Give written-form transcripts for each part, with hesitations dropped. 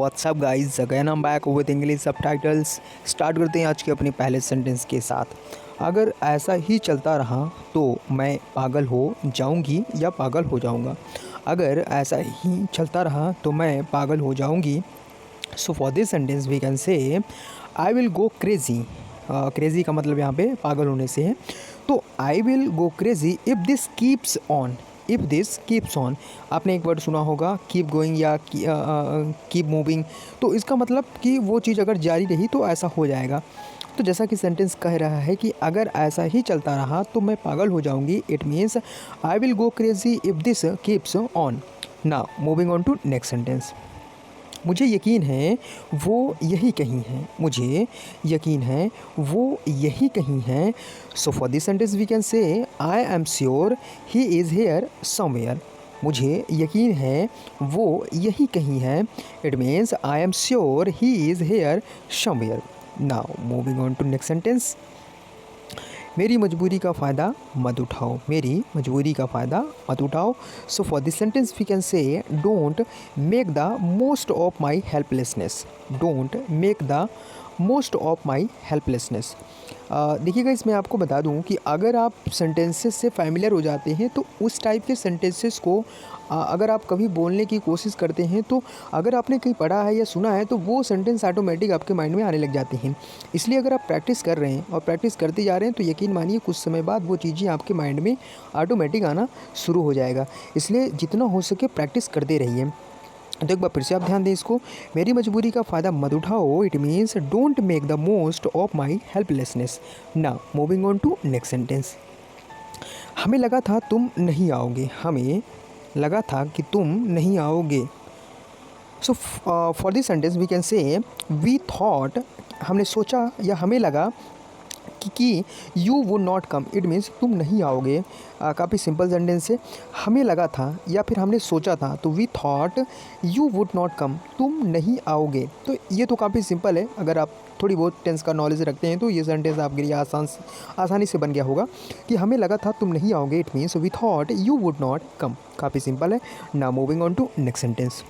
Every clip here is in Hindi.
WhatsApp guys, again I am back with English subtitles. Start करते हैं आज के अपने पहले सेंटेंस के साथ। अगर ऐसा ही चलता रहा तो मैं पागल हो जाऊंगी या पागल हो जाऊंगा। अगर ऐसा ही चलता रहा तो मैं पागल हो जाऊंगी। So for this sentence we can say I will go crazy. Crazy का मतलब यहाँ पे पागल होने से है। तो I will go crazy if this keeps on. If this keeps on, आपने एक वर्ड सुना होगा कीप गोइंग या कीप मूविंग। तो इसका मतलब कि वो चीज़ अगर जारी रही तो ऐसा हो जाएगा। तो जैसा कि सेंटेंस कह रहा है कि अगर ऐसा ही चलता रहा तो मैं पागल हो जाऊंगी। It means I will go crazy if this keeps on. Now moving on to next sentence. मुझे यकीन है वो यही कहीं है। मुझे यकीन है वो यही कहीं है। So for this sentence we can say I am sure he is here somewhere. मुझे यकीन है वो यही कहीं है। It means I am sure he is here somewhere. Now moving on to next sentence. मेरी मजबूरी का फ़ायदा मत उठाओ। मेरी मजबूरी का फ़ायदा मत उठाओ। So for this sentence we can say don't make the most of my helplessness. Don't make the most of my helplessness. देखिएगा, इसमें आपको बता दूं कि अगर आप सेंटेंसेस से फैमिलियर हो जाते हैं तो उस टाइप के सेंटेंसेस को अगर आप कभी बोलने की कोशिश करते हैं तो अगर आपने कहीं पढ़ा है या सुना है तो वो सेंटेंस ऑटोमेटिक आपके माइंड में आने लग जाते हैं। इसलिए अगर आप प्रैक्टिस कर रहे हैं और प्रैक्टिस करते जा रहे हैं तो यकीन मानिए कुछ समय बाद वो चीज़ें आपके माइंड में ऑटोमेटिक आना शुरू हो जाएगा। इसलिए जितना हो सके प्रैक्टिस करते रहिए। तो एक बार फिर से आप ध्यान दें इसको। मेरी मजबूरी का फ़ायदा मत उठाओ। It means don't make the most of my helplessness. Now moving on to next sentence. हमें लगा था तुम नहीं आओगे। हमें लगा था कि तुम नहीं आओगे। So for this sentence we can say we thought. हमने सोचा या हमें लगा कि you would not come. It means तुम नहीं आओगे। काफ़ी सिंपल सेंटेंस है। हमें लगा था या फिर हमने सोचा था, तो we thought you would not come. तुम नहीं आओगे। तो ये तो काफ़ी सिंपल है। अगर आप थोड़ी बहुत टेंस का नॉलेज रखते हैं तो ये सेंटेंस आपके लिए आसानी से बन गया होगा कि हमें लगा था तुम नहीं आओगे। It means we thought you would not come. काफ़ी सिंपल है। Now moving on to next sentence.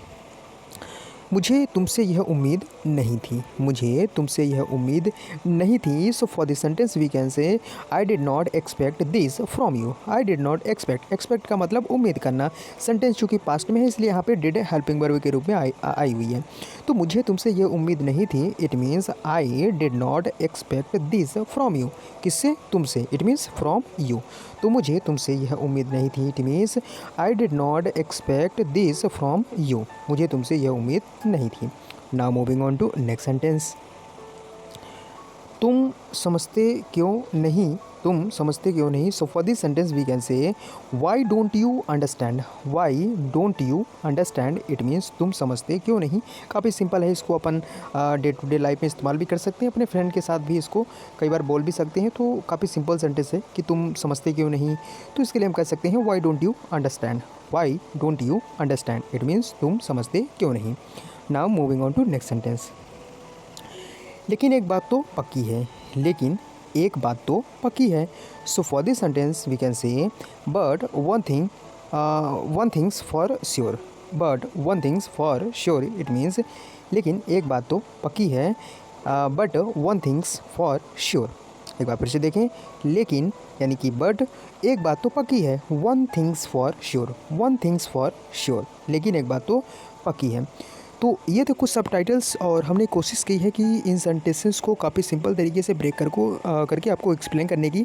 मुझे तुमसे यह उम्मीद नहीं थी। मुझे तुमसे यह उम्मीद नहीं थी। So for this sentence we can say I did not expect this from you. I did not expect. Expect का मतलब उम्मीद करना। सेंटेंस चूँकि पास्ट में है इसलिए यहाँ पे डिड हेल्पिंग वर्ब के रूप में आई हुई है। तो मुझे तुमसे यह उम्मीद नहीं थी। It means I did not expect this from you. किससे? तुमसे। It means from you. तो मुझे तुमसे यह उम्मीद नहीं थी। It means I did not expect this from you. मुझे तुमसे यह उम्मीद नहीं थी। Now moving on to next sentence. तुम समझते क्यों नहीं? तुम समझते क्यों नहीं? So for this sentence we can say why don't you understand. Why don't you understand. It means तुम समझते क्यों नहीं। काफ़ी सिंपल है। इसको अपन डे टू डे लाइफ में इस्तेमाल भी कर सकते हैं। अपने फ्रेंड के साथ भी इसको कई बार बोल भी सकते हैं। तो काफ़ी सिंपल सेंटेंस है कि तुम समझते क्यों नहीं। तो इसके लिए हम कह सकते हैं why don't you understand. Why don't you understand. It means तुम समझते क्यों नहीं। Now moving on to next sentence. लेकिन एक बात तो पक्की है। लेकिन एक बात तो पक्की है। So for this sentence we can say but one things for sure. But one things for sure. It means लेकिन एक बात तो पक्की है but one things for sure. एक बार फिर से देखें। लेकिन यानी कि बट एक बात तो पक्की है। One things for sure. One things for sure. लेकिन एक बात तो पक्की है। तो ये थे कुछ सबटाइटल्स और हमने कोशिश की है कि इन सेंटेंसेस को काफ़ी सिंपल तरीके से ब्रेक करके आपको एक्सप्लेन करने की।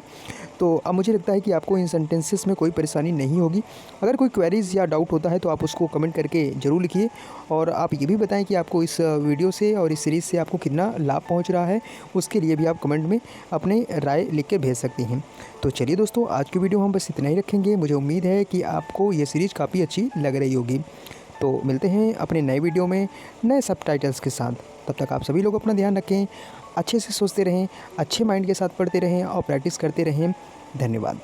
तो अब मुझे लगता है कि आपको इन सेंटेंसेस में कोई परेशानी नहीं होगी। अगर कोई क्वेरीज़ या डाउट होता है तो आप उसको कमेंट करके ज़रूर लिखिए। और आप ये भी बताएं कि आपको इस वीडियो से और इस सीरीज़ से आपको कितना लाभ पहुँच रहा है। उसके लिए भी आप कमेंट में अपने राय लिख के भेज सकती हैं। तो चलिए दोस्तों, आज की वीडियो हम बस इतना ही रखेंगे। मुझे उम्मीद है कि आपको ये सीरीज़ काफ़ी अच्छी लग रही होगी। तो मिलते हैं अपने नए वीडियो में नए सबटाइटल्स के साथ। तब तक आप सभी लोग अपना ध्यान रखें, अच्छे से सोचते रहें, अच्छे माइंड के साथ पढ़ते रहें और प्रैक्टिस करते रहें। धन्यवाद।